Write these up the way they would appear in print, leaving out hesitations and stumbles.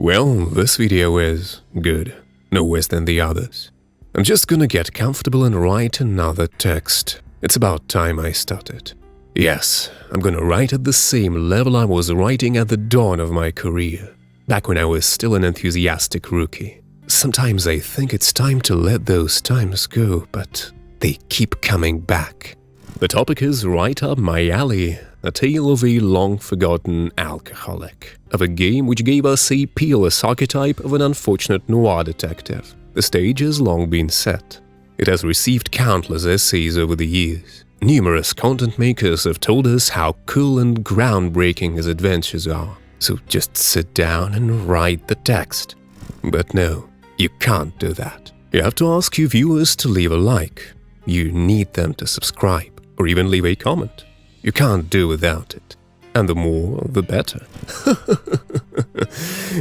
Well, this video is good, no worse than the others. I'm just gonna get comfortable and write another text. It's about time I started. Yes, I'm gonna write at the same level I was writing at the dawn of my career, back when I was still an enthusiastic rookie. Sometimes I think it's time to let those times go, but they keep coming back. The topic is right up my alley, a tale of a long-forgotten alcoholic, of a game which gave us a peerless archetype of an unfortunate noir detective. The stage has long been set. It has received countless essays over the years. Numerous content makers have told us how cool and groundbreaking his adventures are. So just sit down and write the text. But no, you can't do that. You have to ask your viewers to leave a like. You need them to subscribe, or even leave a comment. You can't do without it. And the more, the better.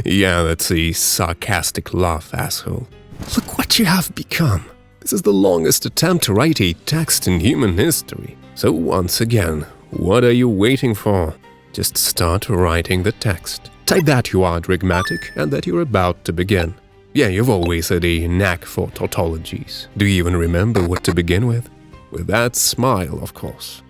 Yeah, that's a sarcastic laugh, asshole. Look what you have become. This is the longest attempt to write a text in human history. So once again, what are you waiting for? Just start writing the text. Type that you are dramatic and that you're about to begin. Yeah, you've always had a knack for tautologies. Do you even remember what to begin with? With that smile, of course.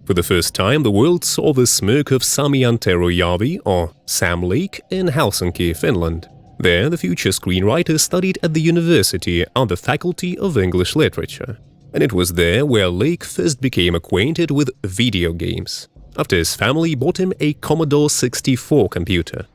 For the first time, the world saw the smirk of Sami Antero Järvi, or Sam Lake, in Helsinki, Finland. There, the future screenwriter studied at the university on the Faculty of English Literature. And it was there where Lake first became acquainted with video games, after his family bought him a Commodore 64 computer.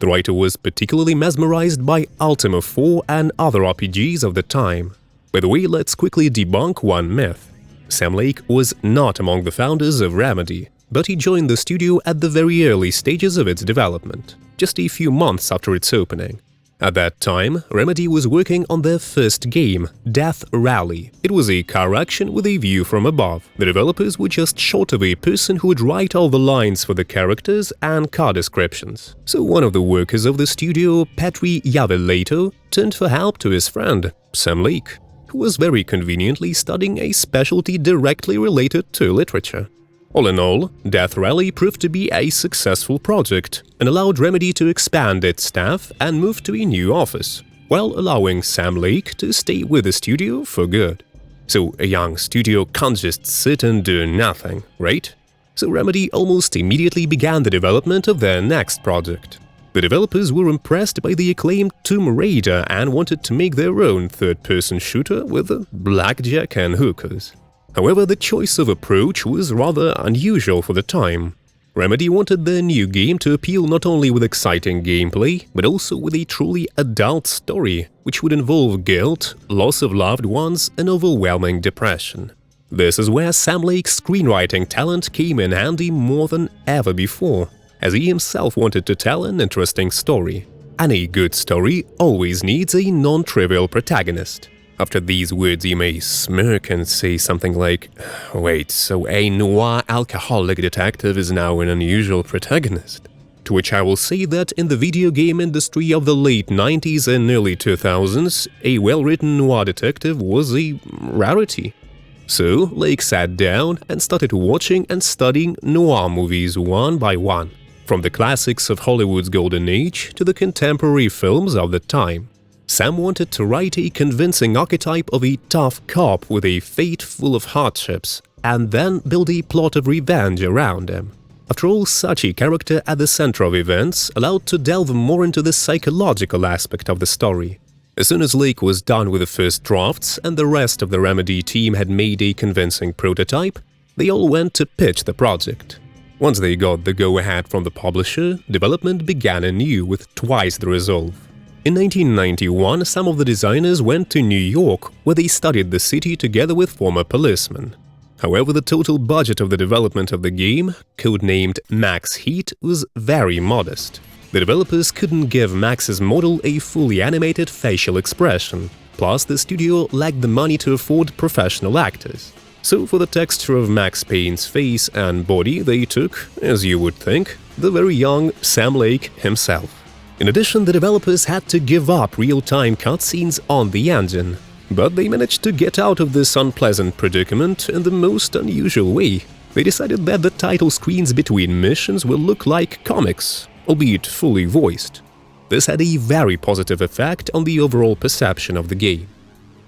The writer was particularly mesmerized by Ultima 4 and other RPGs of the time. By the way, let's quickly debunk one myth. Sam Lake was not among the founders of Remedy, but he joined the studio at the very early stages of its development, just a few months after its opening. At that time, Remedy was working on their first game, Death Rally. It was a car action with a view from above. The developers were just short of a person who would write all the lines for the characters and car descriptions. So one of the workers of the studio, Petri Järvelaito, turned for help to his friend, Sam Lake, who was very conveniently studying a specialty directly related to literature. All in all, Death Rally proved to be a successful project and allowed Remedy to expand its staff and move to a new office, while allowing Sam Lake to stay with the studio for good. So a young studio can't just sit and do nothing, right? So Remedy almost immediately began the development of their next project. The developers were impressed by the acclaimed Tomb Raider and wanted to make their own third-person shooter with blackjack and hookers. However, the choice of approach was rather unusual for the time. Remedy wanted their new game to appeal not only with exciting gameplay, but also with a truly adult story, which would involve guilt, loss of loved ones, and overwhelming depression. This is where Sam Lake's screenwriting talent came in handy more than ever before, as he himself wanted to tell an interesting story. And a good story always needs a non-trivial protagonist. After these words you may smirk and say something like, wait, so a noir alcoholic detective is now an unusual protagonist? To which I will say that in the video game industry of the late 90s and early 2000s, a well-written noir detective was a rarity. So Lake sat down and started watching and studying noir movies one by one, from the classics of Hollywood's golden age to the contemporary films of the time. Sam wanted to write a convincing archetype of a tough cop with a fate full of hardships, and then build a plot of revenge around him. After all, such a character at the center of events allowed to delve more into the psychological aspect of the story. As soon as Lake was done with the first drafts and the rest of the Remedy team had made a convincing prototype, they all went to pitch the project. Once they got the go-ahead from the publisher, development began anew with twice the resolve. In 1991, some of the designers went to New York, where they studied the city together with former policemen. However, the total budget of the development of the game, codenamed Max Heat, was very modest. The developers couldn't give Max's model a fully animated facial expression, plus the studio lacked the money to afford professional actors. So for the texture of Max Payne's face and body, they took, as you would think, the very young Sam Lake himself. In addition, the developers had to give up real-time cutscenes on the engine. But they managed to get out of this unpleasant predicament in the most unusual way. They decided that the title screens between missions will look like comics, albeit fully voiced. This had a very positive effect on the overall perception of the game.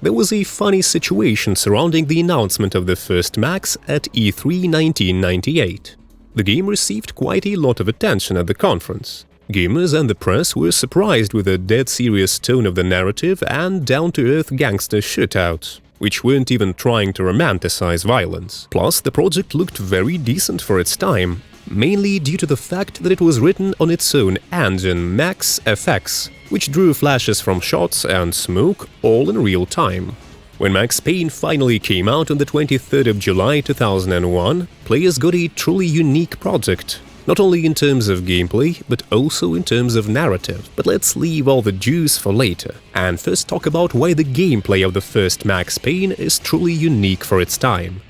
There was a funny situation surrounding the announcement of the first Max at E3 1998. The game received quite a lot of attention at the conference. Gamers and the press were surprised with the dead serious tone of the narrative and down-to-earth gangster shootouts, which weren't even trying to romanticize violence. Plus, the project looked very decent for its time, mainly due to the fact that it was written on its own engine, Max FX, which drew flashes from shots and smoke all in real time. When Max Payne finally came out on the 23rd of July 2001, players got a truly unique project, not only in terms of gameplay, but also in terms of narrative. But let's leave all the juice for later, and first talk about why the gameplay of the first Max Payne is truly unique for its time.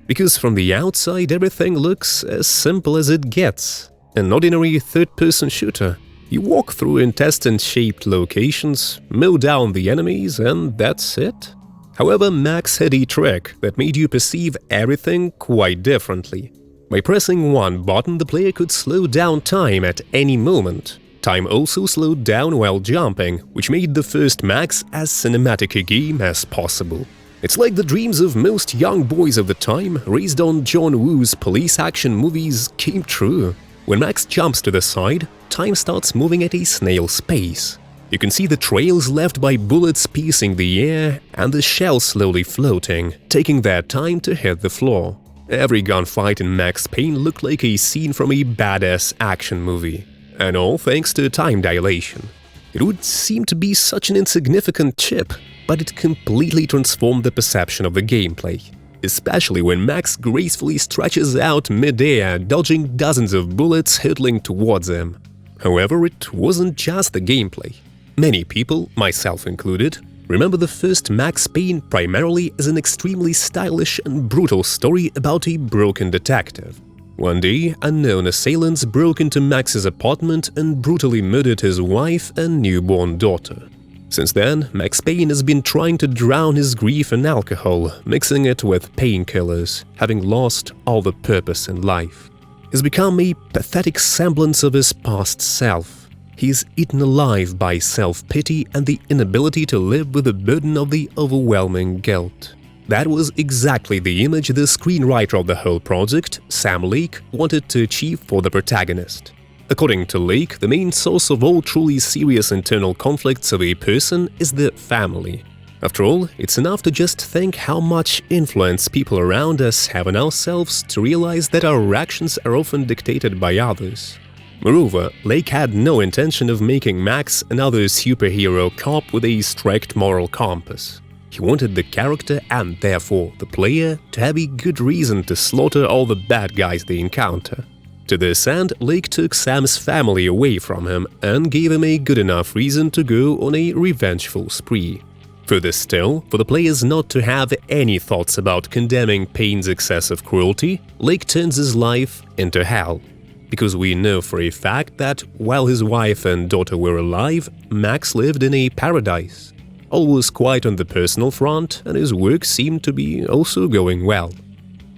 Because from the outside everything looks as simple as it gets. An ordinary third-person shooter. You walk through intestine-shaped locations, mow down the enemies, and that's it. However, Max had a trick that made you perceive everything quite differently. By pressing one button, the player could slow down time at any moment. Time also slowed down while jumping, which made the first Max as cinematic a game as possible. It's like the dreams of most young boys of the time, raised on John Woo's police action movies, came true. When Max jumps to the side, time starts moving at a snail's pace. You can see the trails left by bullets piercing the air and the shells slowly floating, taking their time to hit the floor. Every gunfight in Max Payne looked like a scene from a badass action movie, and all thanks to time dilation. It would seem to be such an insignificant chip, but it completely transformed the perception of the gameplay, especially when Max gracefully stretches out mid-air, dodging dozens of bullets hurtling towards him. However, it wasn't just the gameplay. Many people, myself included, remember the first Max Payne primarily as an extremely stylish and brutal story about a broken detective. One day, unknown assailants broke into Max's apartment and brutally murdered his wife and newborn daughter. Since then, Max Payne has been trying to drown his grief in alcohol, mixing it with painkillers, having lost all the purpose in life. He's become a pathetic semblance of his past self. He's eaten alive by self-pity and the inability to live with the burden of the overwhelming guilt. That was exactly the image the screenwriter of the whole project, Sam Lake, wanted to achieve for the protagonist. According to Lake, the main source of all truly serious internal conflicts of a person is the family. After all, it's enough to just think how much influence people around us have on ourselves to realize that our actions are often dictated by others. Moreover, Lake had no intention of making Max another superhero cop with a strict moral compass. He wanted the character, and therefore the player, to have a good reason to slaughter all the bad guys they encounter. To this end, Lake took Sam's family away from him and gave him a good enough reason to go on a revengeful spree. Further still, for the players not to have any thoughts about condemning Payne's excessive cruelty, Lake turns his life into hell. Because we know for a fact that, while his wife and daughter were alive, Max lived in a paradise. All was quiet on the personal front, and his work seemed to be also going well.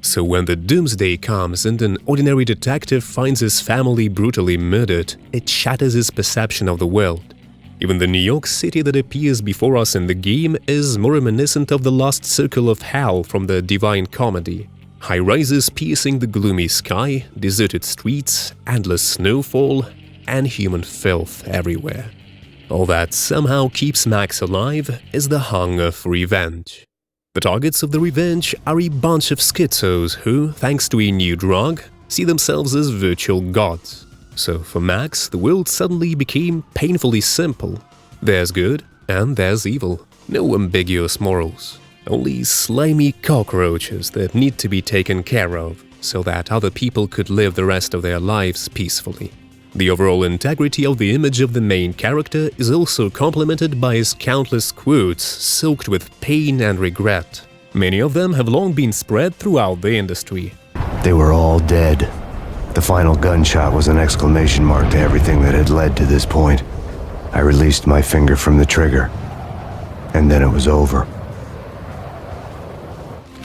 So when the doomsday comes and an ordinary detective finds his family brutally murdered, it shatters his perception of the world. Even the New York City that appears before us in the game is more reminiscent of the lost circle of hell from the Divine Comedy. High-rises piercing the gloomy sky, deserted streets, endless snowfall, and human filth everywhere. All that somehow keeps Max alive is the hunger for revenge. The targets of the revenge are a bunch of schizos who, thanks to a new drug, see themselves as virtual gods. So for Max, the world suddenly became painfully simple. There's good and there's evil. No ambiguous morals. Only slimy cockroaches that need to be taken care of so that other people could live the rest of their lives peacefully. The overall integrity of the image of the main character is also complemented by his countless quotes soaked with pain and regret. Many of them have long been spread throughout the industry. They were all dead. The final gunshot was an exclamation mark to everything that had led to this point. I released my finger from the trigger. And then it was over.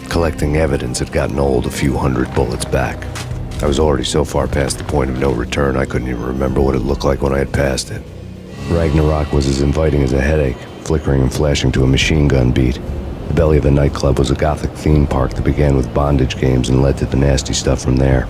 Collecting evidence had gotten old, a few hundred bullets back. I was already so far past the point of no return, I couldn't even remember what it looked like when I had passed it. Ragnarok was as inviting as a headache, flickering and flashing to a machine gun beat. The belly of the nightclub was a gothic theme park that began with bondage games and led to the nasty stuff from there.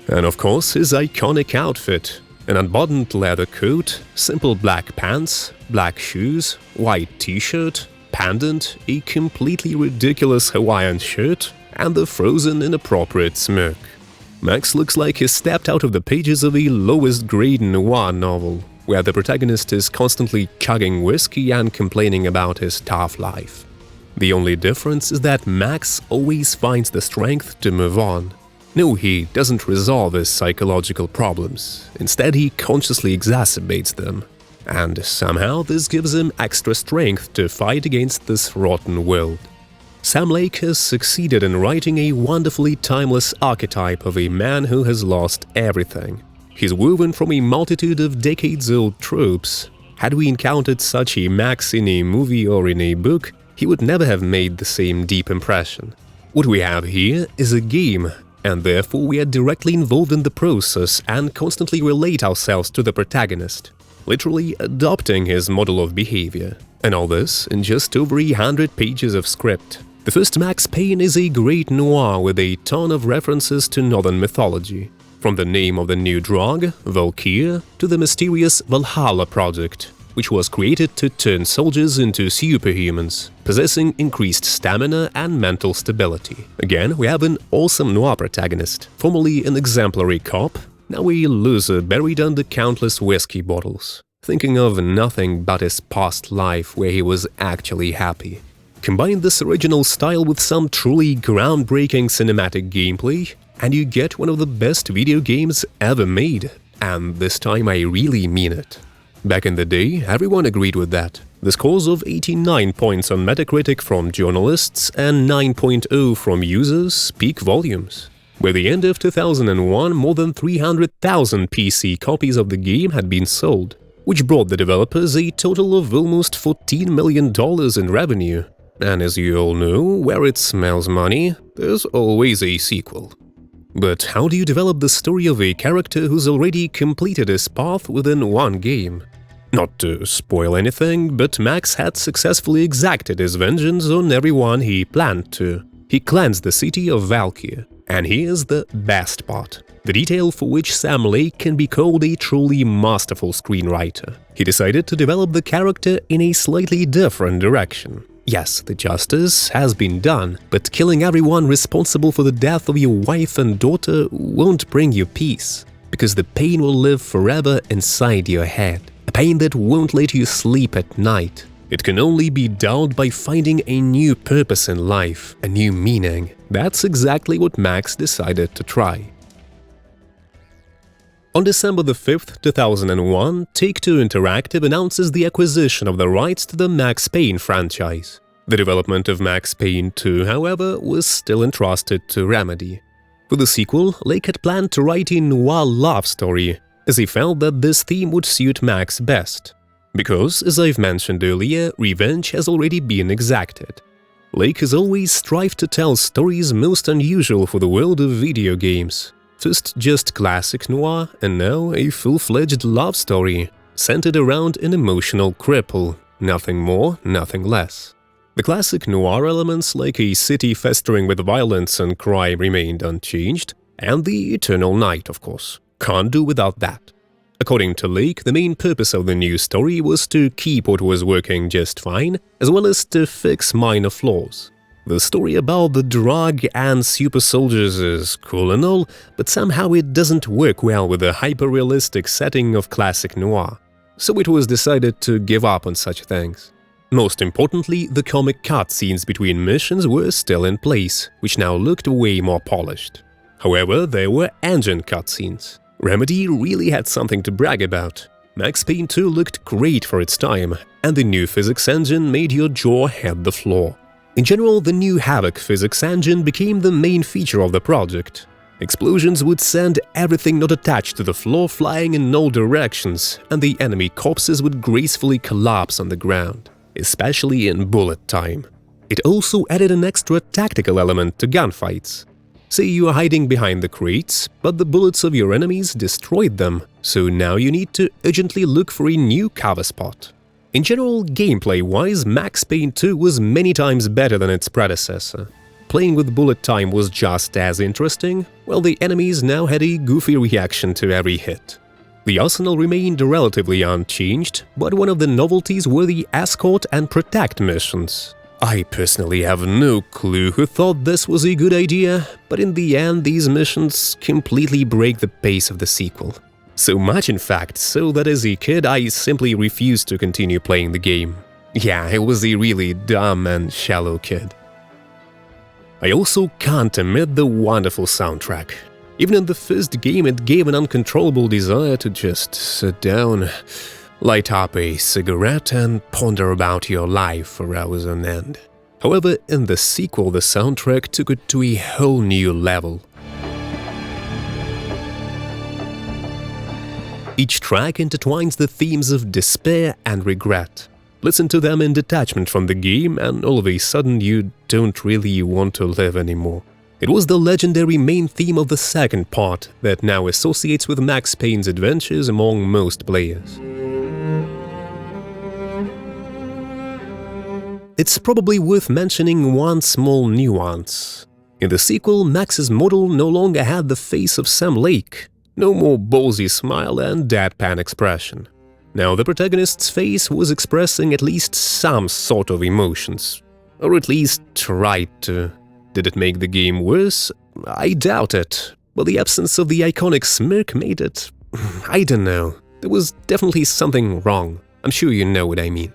And of course, his iconic outfit. An unbuttoned leather coat, simple black pants, black shoes, white t-shirt, pendant, a completely ridiculous Hawaiian shirt, and the frozen inappropriate smirk. Max looks like he stepped out of the pages of a lowest-grade noir novel, where the protagonist is constantly chugging whiskey and complaining about his tough life. The only difference is that Max always finds the strength to move on. No, he doesn't resolve his psychological problems. Instead, he consciously exacerbates them. And somehow this gives him extra strength to fight against this rotten world. Sam Lake has succeeded in writing a wonderfully timeless archetype of a man who has lost everything. He's woven from a multitude of decades-old tropes. Had we encountered such a Max in a movie or in a book, he would never have made the same deep impression. What we have here is a game, and therefore we are directly involved in the process and constantly relate ourselves to the protagonist, literally adopting his model of behavior. And all this in just over 100 pages of script. The first Max Payne is a great noir with a ton of references to northern mythology. From the name of the new drug, Valkyr, to the mysterious Valhalla project, which was created to turn soldiers into superhumans, possessing increased stamina and mental stability. Again, we have an awesome noir protagonist, formerly an exemplary cop, now a loser buried under countless whiskey bottles, thinking of nothing but his past life where he was actually happy. Combine this original style with some truly groundbreaking cinematic gameplay, and you get one of the best video games ever made. And this time I really mean it. Back in the day, everyone agreed with that. The scores of 89 points on Metacritic from journalists and 9.0 from users speak volumes. By the end of 2001, more than 300,000 PC copies of the game had been sold, which brought the developers a total of almost $14 million in revenue. And as you all know, where it smells money, there's always a sequel. But how do you develop the story of a character who's already completed his path within one game? Not to spoil anything, but Max had successfully exacted his vengeance on everyone he planned to. He cleansed the city of Valkyr. And here's the best part, the detail for which Sam Lake can be called a truly masterful screenwriter. He decided to develop the character in a slightly different direction. Yes, the justice has been done, but killing everyone responsible for the death of your wife and daughter won't bring you peace, because the pain will live forever inside your head, a pain that won't let you sleep at night. It can only be dulled by finding a new purpose in life, a new meaning. That's exactly what Max decided to try. On December 5th, 2001, Take-Two Interactive announces the acquisition of the rights to the Max Payne franchise. The development of Max Payne 2, however, was still entrusted to Remedy. For the sequel, Lake had planned to write a noir love story, as he felt that this theme would suit Max best. Because, as I've mentioned earlier, revenge has already been exacted. Lake has always strived to tell stories most unusual for the world of video games. First just classic noir, and now a full-fledged love story, centered around an emotional cripple, nothing more, nothing less. The classic noir elements like a city festering with violence and crime remained unchanged, and the eternal night, of course. Can't do without that. According to Lake, the main purpose of the new story was to keep what was working just fine, as well as to fix minor flaws. The story about the drug and super soldiers is cool and all, but somehow it doesn't work well with the hyper-realistic setting of classic noir. So it was decided to give up on such things. Most importantly, the comic cutscenes between missions were still in place, which now looked way more polished. However, there were engine cutscenes. Remedy really had something to brag about. Max Payne 2 looked great for its time, and the new physics engine made your jaw hit the floor. In general, the new Havoc physics engine became the main feature of the project. Explosions would send everything not attached to the floor flying in all directions, and the enemy corpses would gracefully collapse on the ground, especially in bullet time. It also added an extra tactical element to gunfights. Say you are hiding behind the crates, but the bullets of your enemies destroyed them, so now you need to urgently look for a new cover spot. In general, gameplay-wise, Max Payne 2 was many times better than its predecessor. Playing with bullet time was just as interesting, while the enemies now had a goofy reaction to every hit. The arsenal remained relatively unchanged, but one of the novelties were the escort and protect missions. I personally have no clue who thought this was a good idea, but in the end these missions completely break the pace of the sequel. So much in fact, so that as a kid I simply refused to continue playing the game. Yeah, I was a really dumb and shallow kid. I also can't omit the wonderful soundtrack. Even in the first game it gave an uncontrollable desire to just sit down, light up a cigarette and ponder about your life for hours on end. However, in the sequel the soundtrack took it to a whole new level. Each track intertwines the themes of despair and regret. Listen to them in detachment from the game and all of a sudden you don't really want to live anymore. It was the legendary main theme of the second part that now associates with Max Payne's adventures among most players. It's probably worth mentioning one small nuance. In the sequel, Max's model no longer had the face of Sam Lake. No more ballsy smile and deadpan expression. Now the protagonist's face was expressing at least some sort of emotions. Or at least tried to. Did it make the game worse? I doubt it. But the absence of the iconic smirk made it… I don't know. There was definitely something wrong. I'm sure you know what I mean.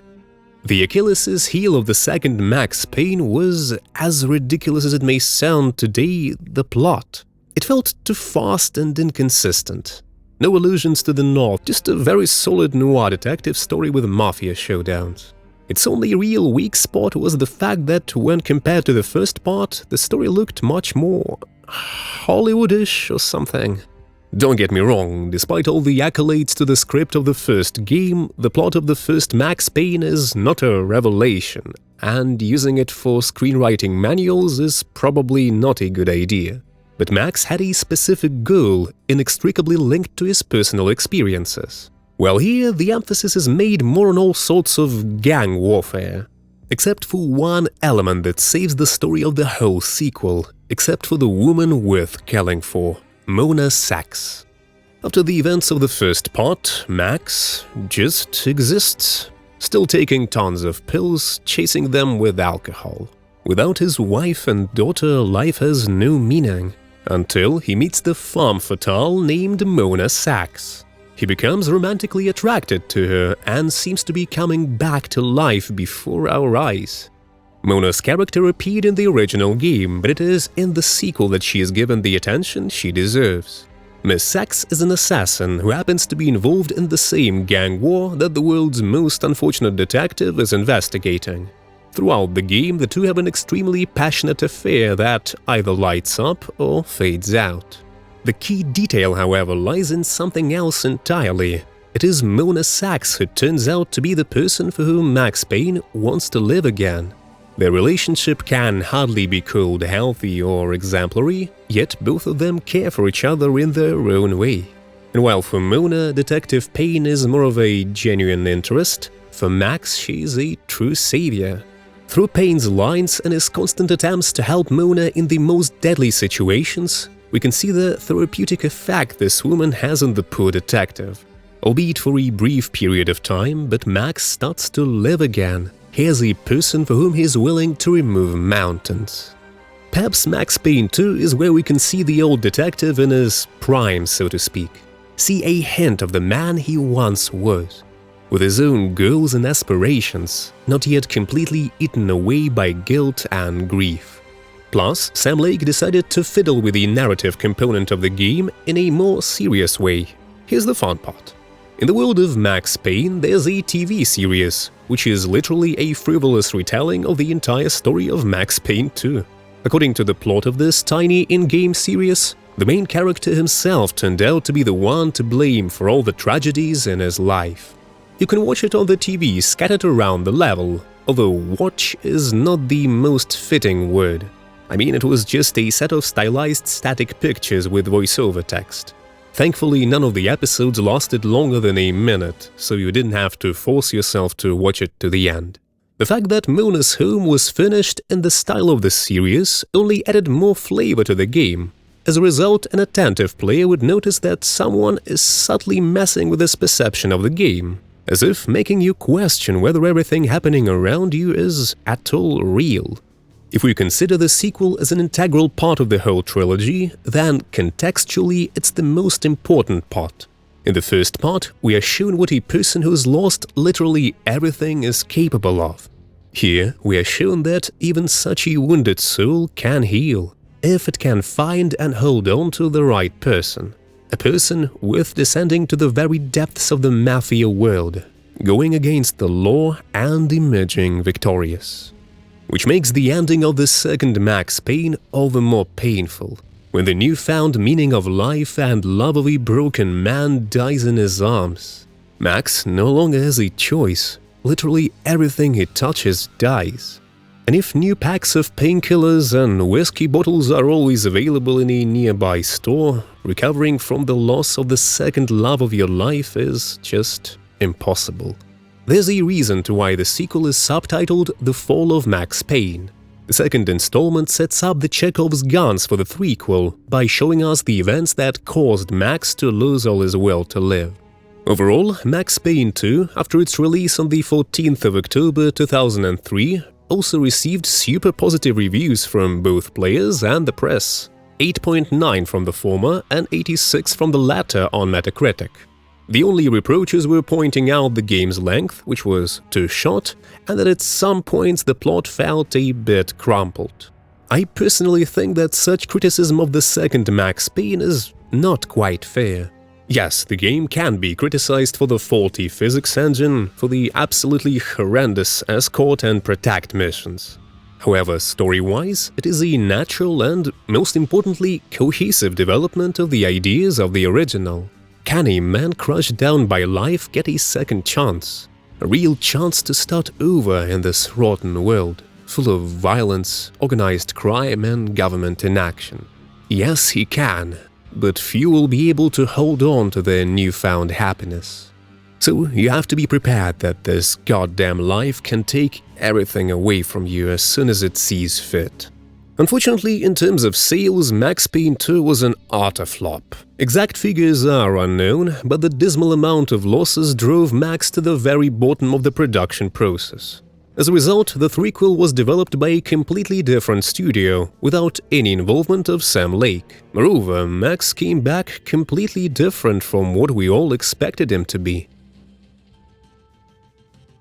The Achilles' heel of the second Max Payne was, as ridiculous as it may sound today, the plot. It felt too fast and inconsistent. No allusions to the North, just a very solid noir detective story with mafia showdowns. Its only real weak spot was the fact that when compared to the first part, the story looked much more Hollywoodish or something. Don't get me wrong, despite all the accolades to the script of the first game, the plot of the first Max Payne is not a revelation, and using it for screenwriting manuals is probably not a good idea. But Max had a specific goal, inextricably linked to his personal experiences. Well, here the emphasis is made more on all sorts of gang warfare. Except for one element that saves the story of the whole sequel, except for the woman worth killing for. Mona Sachs. After the events of the first part, Max just exists, still taking tons of pills, chasing them with alcohol. Without his wife and daughter, life has no meaning, until he meets the femme fatale named Mona Sachs. He becomes romantically attracted to her and seems to be coming back to life before our eyes. Mona's character appeared in the original game, but it is in the sequel that she is given the attention she deserves. Miss Sachs is an assassin who happens to be involved in the same gang war that the world's most unfortunate detective is investigating. Throughout the game, the two have an extremely passionate affair that either lights up or fades out. The key detail, however, lies in something else entirely. It is Mona Sachs who turns out to be the person for whom Max Payne wants to live again. Their relationship can hardly be called healthy or exemplary, yet both of them care for each other in their own way. And while for Mona, Detective Payne is more of a genuine interest, for Max she is a true savior. Through Payne's lines and his constant attempts to help Mona in the most deadly situations, we can see the therapeutic effect this woman has on the poor detective. Albeit for a brief period of time, but Max starts to live again. Here's a person for whom he is willing to remove mountains. Perhaps Max Payne 2 is where we can see the old detective in his prime, so to speak. See a hint of the man he once was, with his own goals and aspirations, not yet completely eaten away by guilt and grief. Plus, Sam Lake decided to fiddle with the narrative component of the game in a more serious way. Here's the fun part. In the world of Max Payne, there's a TV series, which is literally a frivolous retelling of the entire story of Max Payne 2. According to the plot of this tiny in-game series, The main character himself turned out to be the one to blame for all the tragedies in his life. You can watch it on the TV scattered around the level, although watch is not the most fitting word. I mean, it was just a set of stylized static pictures with voiceover text. Thankfully, none of the episodes lasted longer than a minute, so you didn't have to force yourself to watch it to the end. The fact that Mona's home was finished in the style of the series only added more flavor to the game. As a result, an attentive player would notice that someone is subtly messing with his perception of the game, as if making you question whether everything happening around you is at all real. If we consider the sequel as an integral part of the whole trilogy, then contextually it's the most important part. In the first part, we are shown what a person who has lost literally everything is capable of. Here, we are shown that even such a wounded soul can heal, if it can find and hold on to the right person. A person worth descending to the very depths of the mafia world, going against the law and emerging victorious. Which makes the ending of the second Max Payne all the more painful, when the newfound meaning of life and love of a broken man dies in his arms. Max no longer has a choice. Literally everything he touches dies. And if new packs of painkillers and whiskey bottles are always available in a nearby store, recovering from the loss of the second love of your life is just impossible. There's a reason to why the sequel is subtitled The Fall of Max Payne. The second installment sets up the Chekhov's guns for the threequel by showing us the events that caused Max to lose all his will to live. Overall, Max Payne 2, after its release on the 14th of October 2003, also received super positive reviews from both players and the press, 8.9 from the former and 86 from the latter on Metacritic. The only reproaches were pointing out the game's length, which was too short, and that at some points the plot felt a bit crumpled. I personally think that such criticism of the second Max Payne is not quite fair. Yes, the game can be criticized for the faulty physics engine, for the absolutely horrendous escort and protect missions. However, story-wise, it is a natural and, most importantly, cohesive development of the ideas of the original. Can a man crushed down by life get a second chance? A real chance to start over in this rotten world, full of violence, organized crime and government inaction? Yes, he can. But few will be able to hold on to their newfound happiness. So you have to be prepared that this goddamn life can take everything away from you as soon as it sees fit. Unfortunately, in terms of sales, Max Payne 2 was an utter flop. Exact figures are unknown, but the dismal amount of losses drove Max to the very bottom of the production process. As a result, the threequel was developed by a completely different studio, without any involvement of Sam Lake. Moreover, Max came back completely different from what we all expected him to be.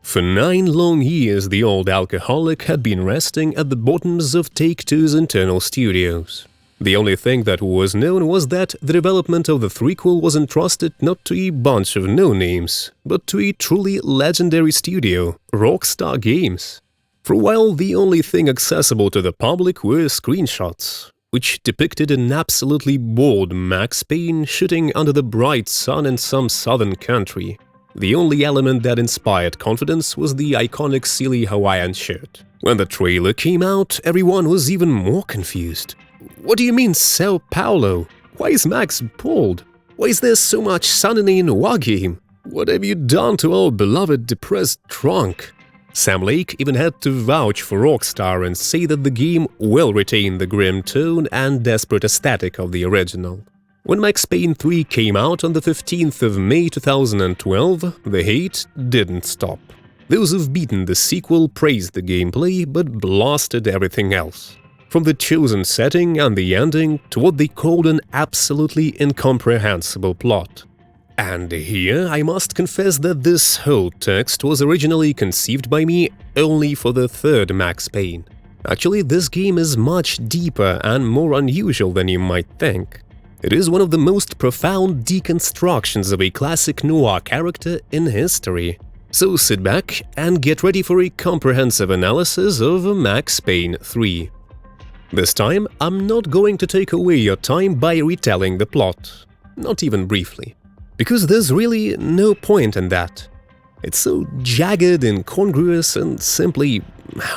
For 9 long years, the old alcoholic had been resting at the bottoms of Take-Two's internal studios. The only thing that was known was that the development of the threequel was entrusted not to a bunch of no-names, but to a truly legendary studio, Rockstar Games. For a while, the only thing accessible to the public were screenshots, which depicted an absolutely bored Max Payne shooting under the bright sun in some southern country. The only element that inspired confidence was the iconic silly Hawaiian shirt. When the trailer came out, everyone was even more confused. What do you mean Sao Paulo? Why is Max bald? Why is there so much sun in a noir game? What have you done to our beloved depressed trunk? Sam Lake even had to vouch for Rockstar and say that the game will retain the grim tone and desperate aesthetic of the original. When Max Payne 3 came out on the 15th of May 2012, the hate didn't stop. Those who've beaten the sequel praised the gameplay but blasted everything else. From the chosen setting and the ending to what they called an absolutely incomprehensible plot. And here I must confess that this whole text was originally conceived by me only for the third Max Payne. Actually, this game is much deeper and more unusual than you might think. It is one of the most profound deconstructions of a classic noir character in history. So sit back and get ready for a comprehensive analysis of Max Payne 3. This time, I'm not going to take away your time by retelling the plot, not even briefly, because there's really no point in that. It's so jagged, incongruous, and simply,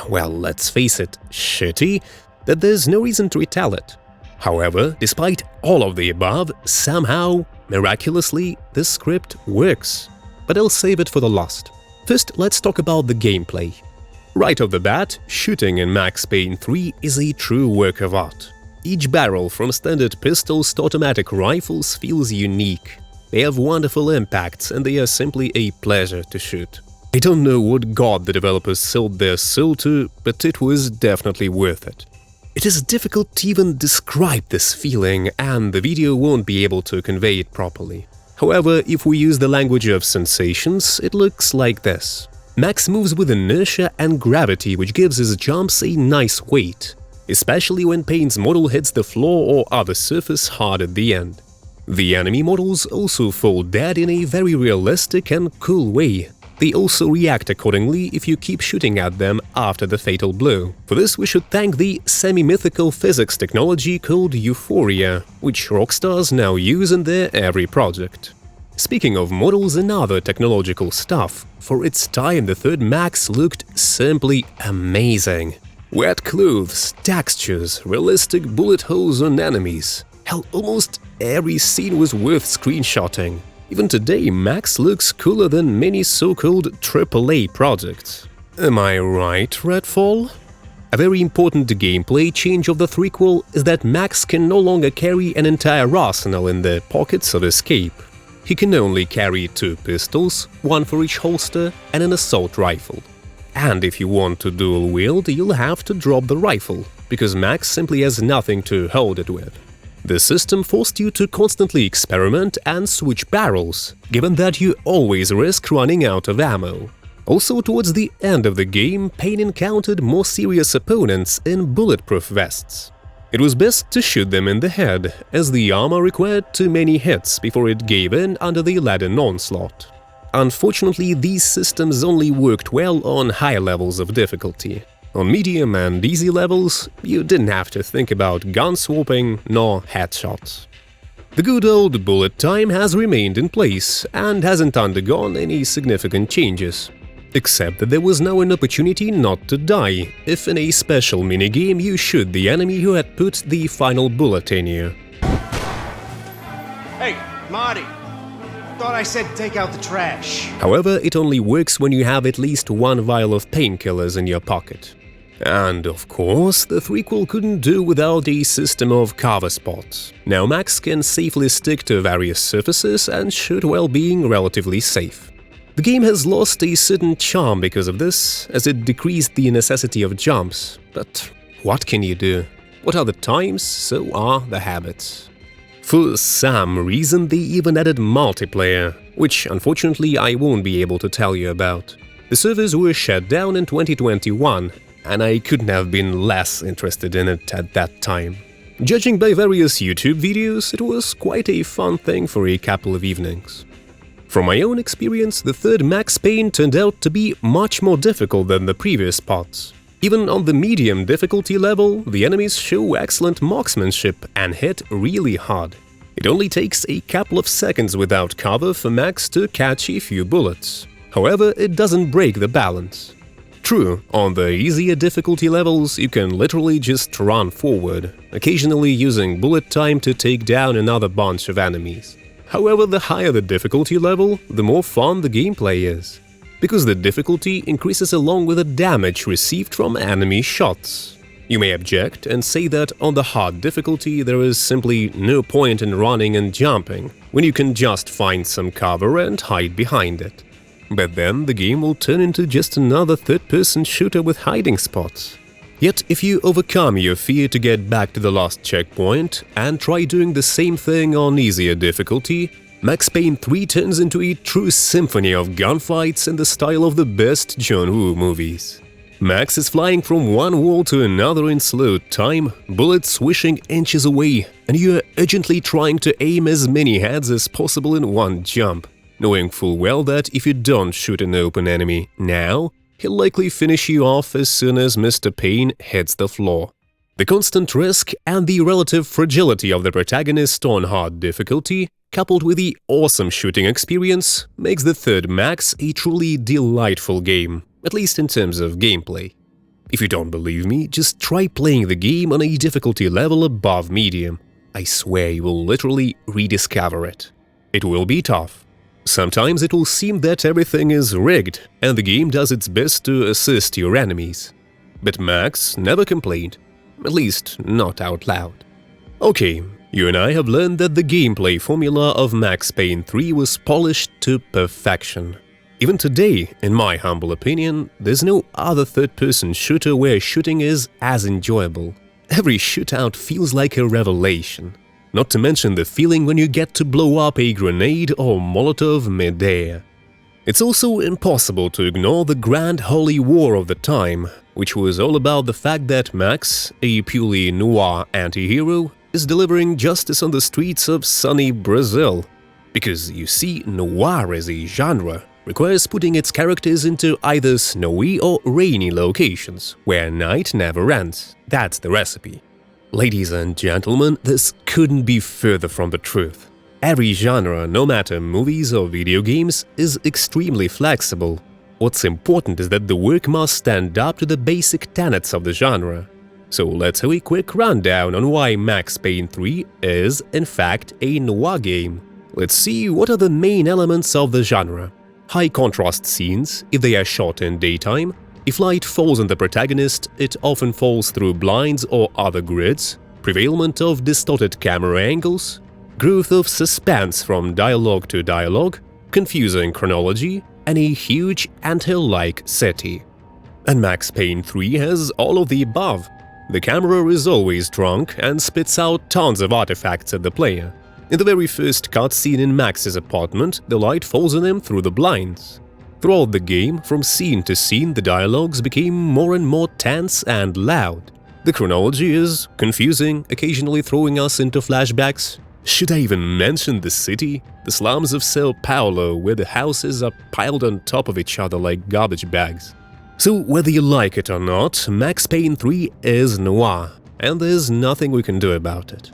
well, let's face it, shitty, that there's no reason to retell it. However, despite all of the above, somehow, miraculously, this script works. But I'll save it for the last. First, let's talk about the gameplay. Right off the bat, shooting in Max Payne 3 is a true work of art. Each barrel, from standard pistols to automatic rifles, feels unique. They have wonderful impacts, and they are simply a pleasure to shoot. I don't know what god the developers sold their soul to, but it was definitely worth it. It is difficult to even describe this feeling, and the video won't be able to convey it properly. However, if we use the language of sensations, it looks like this. Max moves with inertia and gravity, which gives his jumps a nice weight, especially when Payne's model hits the floor or other surface hard at the end. The enemy models also fall dead in a very realistic and cool way. They also react accordingly if you keep shooting at them after the fatal blow. For this, we should thank the semi-mythical physics technology called Euphoria, which rockstars now use in their every project. Speaking of models and other technological stuff, for its time the third Max looked simply amazing. Wet clothes, textures, realistic bullet holes on enemies. Hell, almost every scene was worth screenshotting. Even today, Max looks cooler than many so-called AAA projects. Am I right, Redfall? A very important gameplay change of the threequel is that Max can no longer carry an entire arsenal in the pockets of escape. He can only carry 2 pistols, one for each holster, and an assault rifle. And if you want to dual wield, you'll have to drop the rifle, because Max simply has nothing to hold it with. The system forced you to constantly experiment and switch barrels, given that you always risk running out of ammo. Also, towards the end of the game, Payne encountered more serious opponents in bulletproof vests. It was best to shoot them in the head, as the armor required too many hits before it gave in under the leaden onslaught. Unfortunately, these systems only worked well on high levels of difficulty. On medium and easy levels, you didn't have to think about gun swapping nor headshots. The good old bullet time has remained in place and hasn't undergone any significant changes. Except that there was now an opportunity not to die, if in a special minigame you shoot the enemy who had put the final bullet in you. Hey, Marty! Thought I said take out the trash. However, it only works when you have at least 1 vial of painkillers in your pocket. And of course, the threequel couldn't do without a system of cover spots. Now Max can safely stick to various surfaces and shoot while being relatively safe. The game has lost a certain charm because of this, as it decreased the necessity of jumps. But what can you do? What are the times, so are the habits. For some reason, they even added multiplayer, which unfortunately I won't be able to tell you about. The servers were shut down in 2021, and I couldn't have been less interested in it at that time. Judging by various YouTube videos, it was quite a fun thing for a couple of evenings. From my own experience, the third Max Payne turned out to be much more difficult than the previous parts. Even on the medium difficulty level, the enemies show excellent marksmanship and hit really hard. It only takes a couple of seconds without cover for Max to catch a few bullets. However, it doesn't break the balance. True, on the easier difficulty levels, you can literally just run forward, occasionally using bullet time to take down another bunch of enemies. However, the higher the difficulty level, the more fun the gameplay is, because the difficulty increases along with the damage received from enemy shots. You may object and say that on the hard difficulty there is simply no point in running and jumping, when you can just find some cover and hide behind it. But then the game will turn into just another third-person shooter with hiding spots. Yet, if you overcome your fear to get back to the last checkpoint and try doing the same thing on easier difficulty, Max Payne 3 turns into a true symphony of gunfights in the style of the best John Woo movies. Max is flying from one wall to another in slow time, bullets swishing inches away, and you're urgently trying to aim as many heads as possible in one jump, knowing full well that if you don't shoot an open enemy now, he'll likely finish you off as soon as Mr. Payne hits the floor. The constant risk and the relative fragility of the protagonist on hard difficulty, coupled with the awesome shooting experience, makes the third Max a truly delightful game, at least in terms of gameplay. If you don't believe me, just try playing the game on a difficulty level above medium. I swear you will literally rediscover it. It will be tough. Sometimes it will seem that everything is rigged, and the game does its best to assist your enemies. But Max never complained. At least, not out loud. Okay, you and I have learned that the gameplay formula of Max Payne 3 was polished to perfection. Even today, in my humble opinion, there's no other third-person shooter where shooting is as enjoyable. Every shootout feels like a revelation. Not to mention the feeling when you get to blow up a grenade or Molotov mid-air. It's also impossible to ignore the grand holy war of the time, which was all about the fact that Max, a purely noir anti-hero, is delivering justice on the streets of sunny Brazil. Because, you see, noir as a genre requires putting its characters into either snowy or rainy locations, where night never ends. That's the recipe. Ladies and gentlemen, this couldn't be further from the truth. Every genre, no matter movies or video games, is extremely flexible. What's important is that the work must stand up to the basic tenets of the genre. So let's have a quick rundown on why Max Payne 3 is, in fact, a noir game. Let's see what are the main elements of the genre. High contrast scenes, if they are shot in daytime. If light falls on the protagonist, it often falls through blinds or other grids. Prevalence of distorted camera angles. Growth of suspense from dialogue to dialogue. Confusing chronology. And a huge anthill-like city. And Max Payne 3 has all of the above. The camera is always drunk and spits out tons of artifacts at the player. In the very first cutscene in Max's apartment, the light falls on him through the blinds. Throughout the game, from scene to scene, the dialogues became more and more tense and loud. The chronology is confusing, occasionally throwing us into flashbacks. Should I even mention the city? The slums of Sao Paulo, where the houses are piled on top of each other like garbage bags. So whether you like it or not, Max Payne 3 is noir, and there's nothing we can do about it.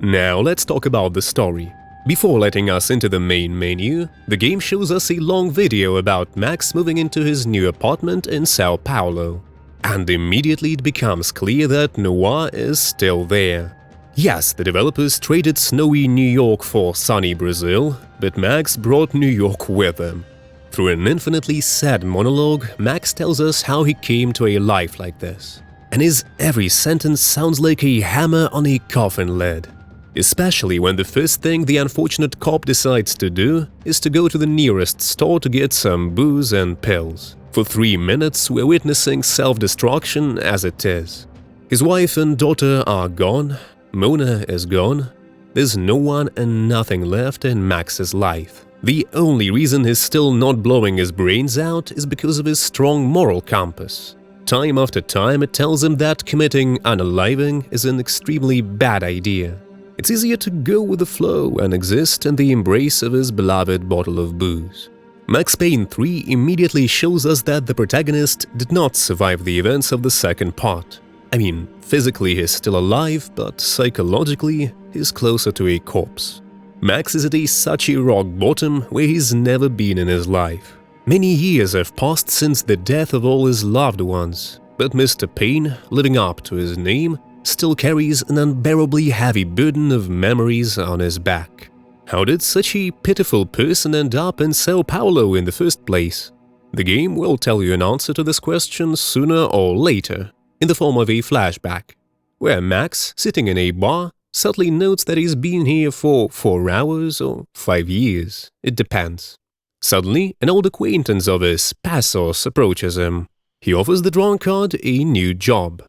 Now let's talk about the story. Before letting us into the main menu, the game shows us a long video about Max moving into his new apartment in Sao Paulo. And immediately it becomes clear that noir is still there. Yes, the developers traded snowy New York for sunny Brazil, but Max brought New York with him. Through an infinitely sad monologue, Max tells us how he came to a life like this. And his every sentence sounds like a hammer on a coffin lid. Especially when the first thing the unfortunate cop decides to do is to go to the nearest store to get some booze and pills. For 3 minutes, we're witnessing self-destruction as it is. His wife and daughter are gone. Mona is gone. There's no one and nothing left in Max's life. The only reason he's still not blowing his brains out is because of his strong moral compass. Time after time it tells him that committing unaliving is an extremely bad idea. It's easier to go with the flow and exist in the embrace of his beloved bottle of booze. Max Payne 3 immediately shows us that the protagonist did not survive the events of the second part. I mean, physically he's still alive, but psychologically he's closer to a corpse. Max is at such a rock bottom where he's never been in his life. Many years have passed since the death of all his loved ones, but Mr. Payne, living up to his name, still carries an unbearably heavy burden of memories on his back. How did such a pitiful person end up in Sao Paulo in the first place? The game will tell you an answer to this question sooner or later, in the form of a flashback, where Max, sitting in a bar, subtly notes that he's been here for 4 hours or 5 years, it depends. Suddenly, an old acquaintance of his, Passos, approaches him. He offers the drunkard a new job.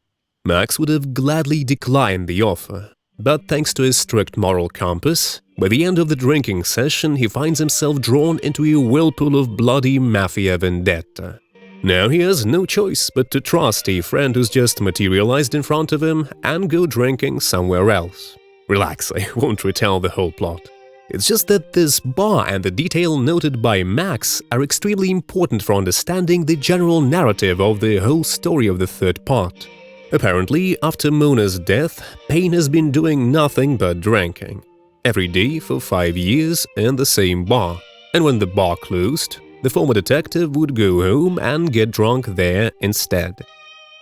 Max would have gladly declined the offer, but thanks to his strict moral compass, by the end of the drinking session he finds himself drawn into a whirlpool of bloody mafia vendetta. Now he has no choice but to trust a friend who's just materialized in front of him and go drinking somewhere else. Relax, I won't retell the whole plot. It's just that this bar and the detail noted by Max are extremely important for understanding the general narrative of the whole story of the third part. Apparently, after Mona's death, Payne has been doing nothing but drinking. Every day for 5 years in the same bar. And when the bar closed, the former detective would go home and get drunk there instead.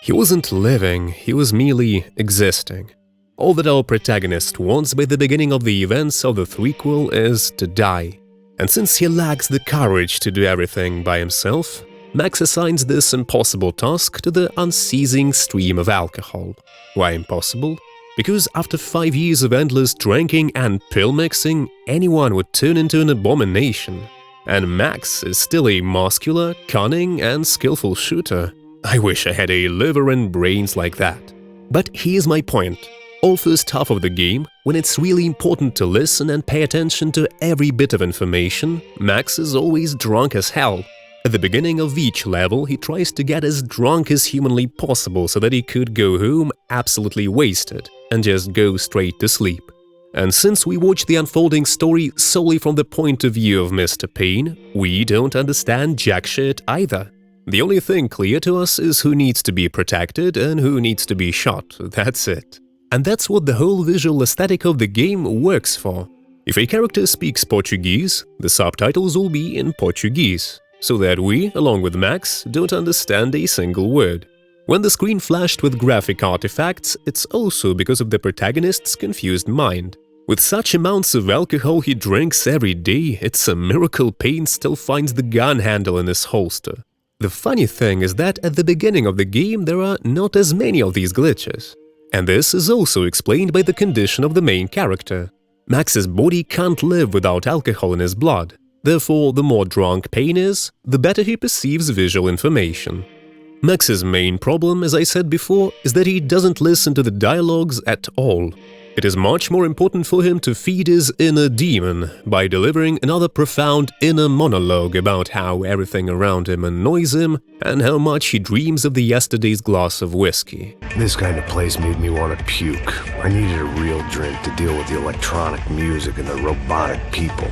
He wasn't living, he was merely existing. All that our protagonist wants by the beginning of the events of the threequel is to die. And since he lacks the courage to do everything by himself, Max assigns this impossible task to the unceasing stream of alcohol. Why impossible? Because after 5 years of endless drinking and pill mixing, anyone would turn into an abomination. And Max is still a muscular, cunning, and skillful shooter. I wish I had a liver and brains like that. But here's my point. All first half of the game, when it's really important to listen and pay attention to every bit of information, Max is always drunk as hell. At the beginning of each level, he tries to get as drunk as humanly possible so that he could go home absolutely wasted and just go straight to sleep. And since we watch the unfolding story solely from the point of view of Mr. Payne, we don't understand jack shit either. The only thing clear to us is who needs to be protected and who needs to be shot, that's it. And that's what the whole visual aesthetic of the game works for. If a character speaks Portuguese, the subtitles will be in Portuguese, so that we, along with Max, don't understand a single word. When the screen flashed with graphic artifacts, it's also because of the protagonist's confused mind. With such amounts of alcohol he drinks every day, it's a miracle Payne still finds the gun handle in his holster. The funny thing is that at the beginning of the game there are not as many of these glitches. And this is also explained by the condition of the main character. Max's body can't live without alcohol in his blood. Therefore, the more drunk Payne is, the better he perceives visual information. Max's main problem, as I said before, is that he doesn't listen to the dialogues at all. It is much more important for him to feed his inner demon by delivering another profound inner monologue about how everything around him annoys him and how much he dreams of the yesterday's glass of whiskey. This kind of place made me want to puke. I needed a real drink to deal with the electronic music and the robotic people.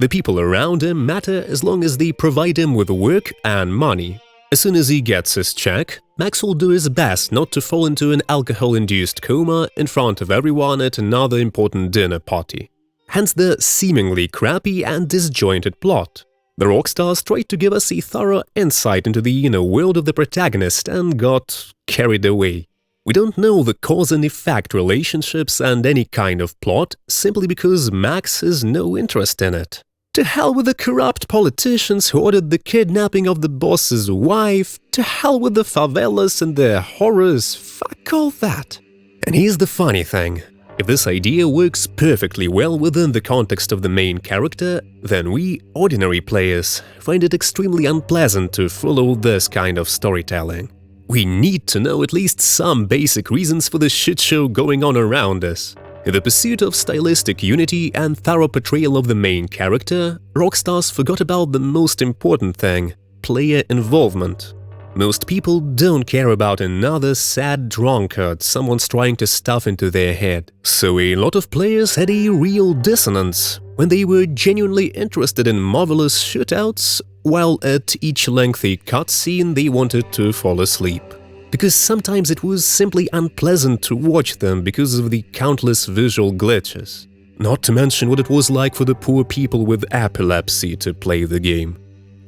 The people around him matter as long as they provide him with work and money. As soon as he gets his check, Max will do his best not to fall into an alcohol-induced coma in front of everyone at another important dinner party. Hence the seemingly crappy and disjointed plot. The rockstars tried to give us a thorough insight into the inner world of the protagonist and got carried away. We don't know the cause and effect relationships and any kind of plot simply because Max has no interest in it. To hell with the corrupt politicians who ordered the kidnapping of the boss's wife, to hell with the favelas and their horrors, fuck all that. And here's the funny thing. If this idea works perfectly well within the context of the main character, then we, ordinary players, find it extremely unpleasant to follow this kind of storytelling. We need to know at least some basic reasons for the shitshow going on around us. In the pursuit of stylistic unity and thorough portrayal of the main character, Rockstars forgot about the most important thing – player involvement. Most people don't care about another sad drunkard someone's trying to stuff into their head. So a lot of players had a real dissonance when they were genuinely interested in marvelous shootouts, while at each lengthy cutscene they wanted to fall asleep. Because sometimes it was simply unpleasant to watch them because of the countless visual glitches. Not to mention what it was like for the poor people with epilepsy to play the game.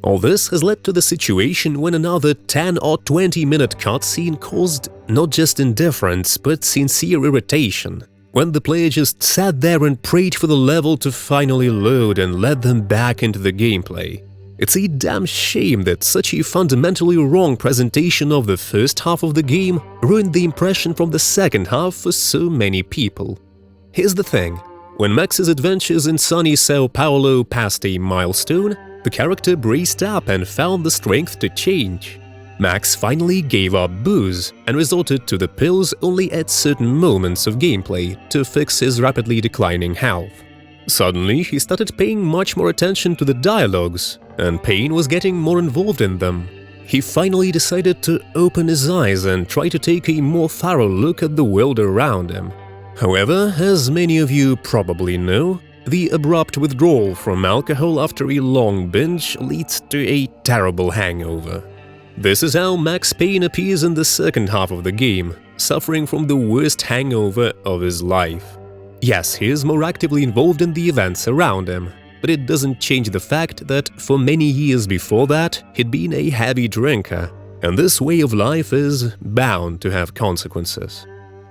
All this has led to the situation when another 10 or 20-minute cutscene caused not just indifference but sincere irritation, when the player just sat there and prayed for the level to finally load and led them back into the gameplay. It's a damn shame that such a fundamentally wrong presentation of the first half of the game ruined the impression from the second half for so many people. Here's the thing. When Max's adventures in sunny Sao Paulo passed a milestone, the character braced up and found the strength to change. Max finally gave up booze and resorted to the pills only at certain moments of gameplay to fix his rapidly declining health. Suddenly, he started paying much more attention to the dialogues, and Payne was getting more involved in them. He finally decided to open his eyes and try to take a more thorough look at the world around him. However, as many of you probably know, the abrupt withdrawal from alcohol after a long binge leads to a terrible hangover. This is how Max Payne appears in the second half of the game, suffering from the worst hangover of his life. Yes, he is more actively involved in the events around him, but it doesn't change the fact that for many years before that, he'd been a heavy drinker, and this way of life is bound to have consequences.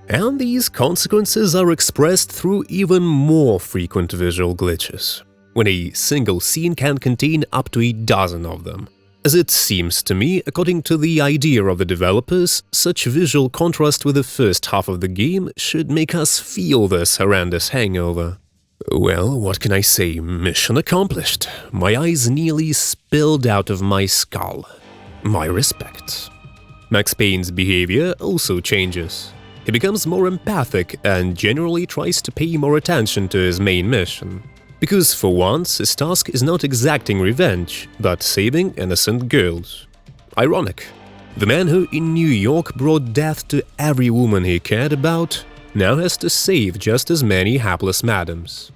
And these consequences are expressed through even more frequent visual glitches, when a single scene can contain up to a dozen of them. As it seems to me, according to the idea of the developers, such visual contrast with the first half of the game should make us feel this horrendous hangover. Well, what can I say? Mission accomplished. My eyes nearly spilled out of my skull. My respects. Max Payne's behavior also changes. He becomes more empathic and generally tries to pay more attention to his main mission. Because for once, his task is not exacting revenge, but saving innocent girls. Ironic. The man who in New York brought death to every woman he cared about now has to save just as many hapless madams.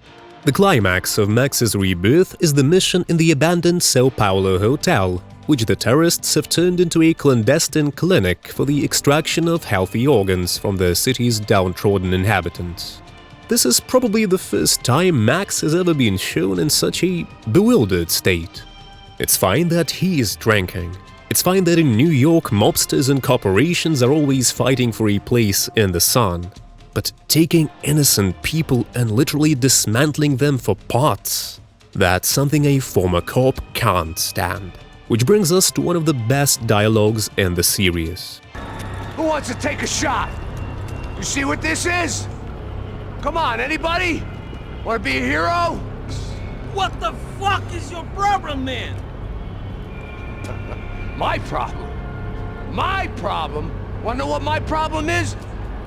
The climax of Max's rebirth is the mission in the abandoned Sao Paulo hotel, which the terrorists have turned into a clandestine clinic for the extraction of healthy organs from the city's downtrodden inhabitants. This is probably the first time Max has ever been shown in such a bewildered state. It's fine that he is drinking. It's fine that in New York mobsters and corporations are always fighting for a place in the sun. But taking innocent people and literally dismantling them for parts, that's something a former cop can't stand. Which brings us to one of the best dialogues in the series. Who wants to take a shot? You see what this is? Come on, anybody? Want to be a hero? What the fuck is your problem, man? My problem? My problem? Wanna know what my problem is?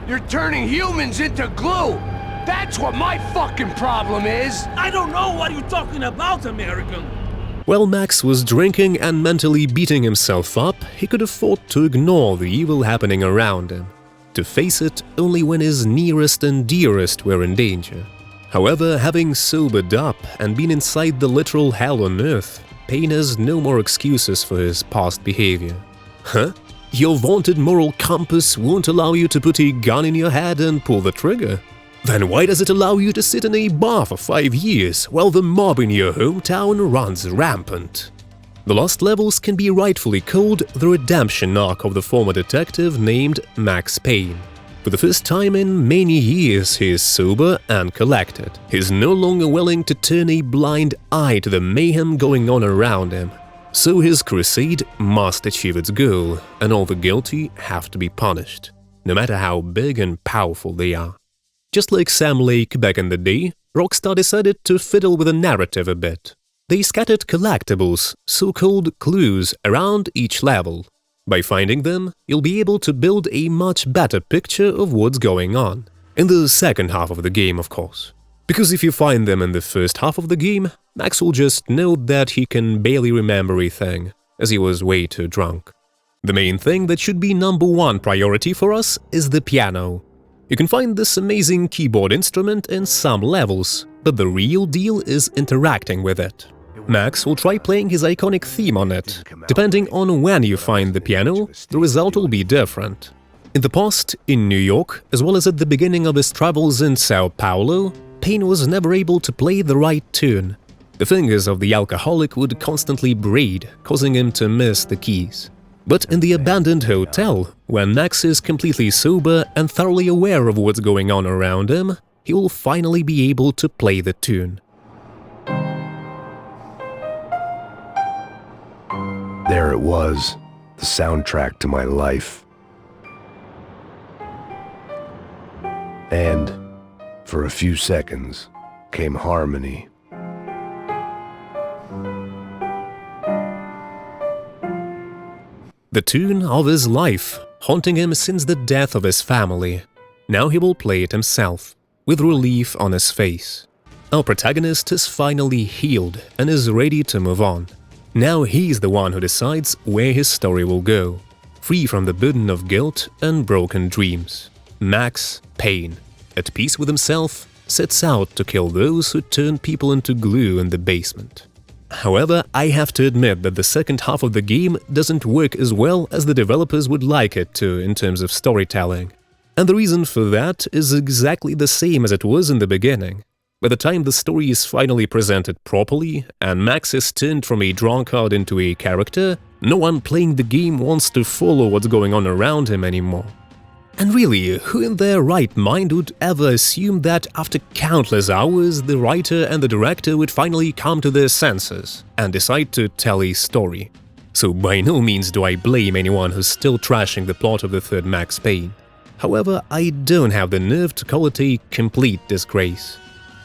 You're turning humans into glue! That's what my fucking problem is! I don't know what you're talking about, American. While Max was drinking and mentally beating himself up, he could afford to ignore the evil happening around him, to face it only when his nearest and dearest were in danger. However, having sobered up and been inside the literal hell on earth, Payne has no more excuses for his past behavior. Huh? Your vaunted moral compass won't allow you to put a gun in your head and pull the trigger? Then why does it allow you to sit in a bar for 5 years while the mob in your hometown runs rampant? The lost levels can be rightfully called the redemption arc of the former detective named Max Payne. For the first time in many years, he is sober and collected. He is no longer willing to turn a blind eye to the mayhem going on around him. So his crusade must achieve its goal, and all the guilty have to be punished, no matter how big and powerful they are. Just like Sam Lake back in the day, Rockstar decided to fiddle with the narrative a bit. They scattered collectibles, so-called clues, around each level. By finding them, you'll be able to build a much better picture of what's going on. In the second half of the game, of course. Because if you find them in the first half of the game, Max will just know that he can barely remember a thing, as he was way too drunk. The main thing that should be #1 priority for us is the piano. You can find this amazing keyboard instrument in some levels, but the real deal is interacting with it. Max will try playing his iconic theme on it. Depending on when you find the piano, the result will be different. In the past, in New York, as well as at the beginning of his travels in Sao Paulo, Payne was never able to play the right tune. The fingers of the alcoholic would constantly braid, causing him to miss the keys. But in the abandoned hotel, when Max is completely sober and thoroughly aware of what's going on around him, he will finally be able to play the tune. There it was, the soundtrack to my life. And, for a few seconds, came harmony. The tune of his life, haunting him since the death of his family. Now he will play it himself, with relief on his face. Our protagonist is finally healed and is ready to move on. Now he's the one who decides where his story will go, free from the burden of guilt and broken dreams. Max Payne, at peace with himself, sets out to kill those who turn people into glue in the basement. However, I have to admit that the second half of the game doesn't work as well as the developers would like it to in terms of storytelling. And the reason for that is exactly the same as it was in the beginning. By the time the story is finally presented properly, and Max is turned from a drunkard into a character, no one playing the game wants to follow what's going on around him anymore. And really, who in their right mind would ever assume that after countless hours, the writer and the director would finally come to their senses and decide to tell a story? So by no means do I blame anyone who's still trashing the plot of the third Max Payne. However, I don't have the nerve to call it a complete disgrace.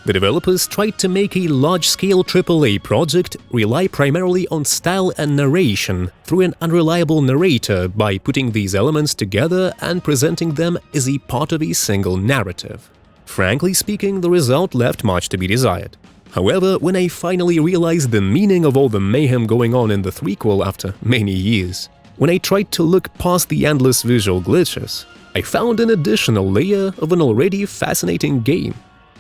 The developers tried to make a large-scale AAA project rely primarily on style and narration through an unreliable narrator by putting these elements together and presenting them as a part of a single narrative. Frankly speaking, the result left much to be desired. However, when I finally realized the meaning of all the mayhem going on in the threequel after many years, when I tried to look past the endless visual glitches, I found an additional layer of an already fascinating game.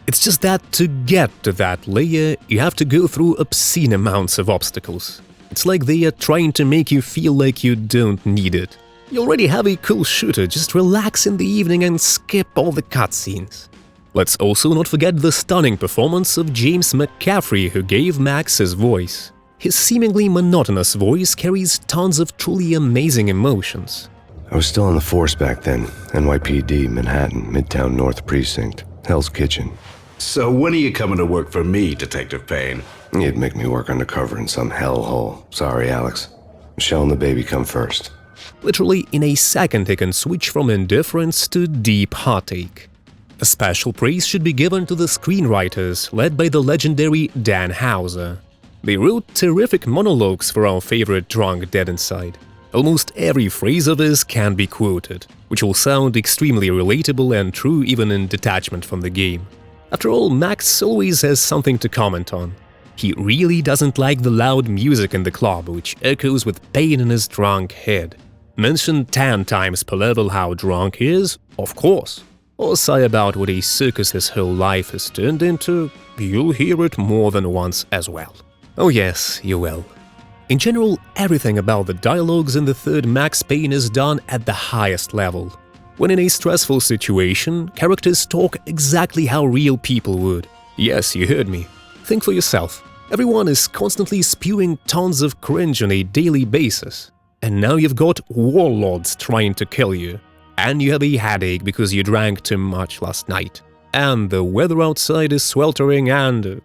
It's just that to get to that layer, you have to go through obscene amounts of obstacles. It's like they are trying to make you feel like you don't need it. You already have a cool shooter, just relax in the evening and skip all the cutscenes. Let's also not forget the stunning performance of James McCaffrey, who gave Max his voice. His seemingly monotonous voice carries tons of truly amazing emotions. I was still on the force back then. NYPD, Manhattan, Midtown North Precinct, Hell's Kitchen. So when are you coming to work for me, Detective Payne? You'd make me work undercover in some hellhole. Sorry, Alex. Michelle and the baby come first. Literally, in a second he can switch from indifference to deep heartache. A special praise should be given to the screenwriters, led by the legendary Dan Houser. They wrote terrific monologues for our favorite drunk dead inside. Almost every phrase of his can be quoted, which will sound extremely relatable and true even in detachment from the game. After all, Max always has something to comment on. He really doesn't like the loud music in the club, which echoes with pain in his drunk head. Mention 10 times per level how drunk he is, of course. Or sigh about what a circus his whole life has turned into, you'll hear it more than once as well. Oh yes, you will. In general, everything about the dialogues in the third Max Payne is done at the highest level. When in a stressful situation, characters talk exactly how real people would. Yes, you heard me. Think for yourself. Everyone is constantly spewing tons of cringe on a daily basis. And now you've got warlords trying to kill you. And you have a headache because you drank too much last night. And the weather outside is sweltering and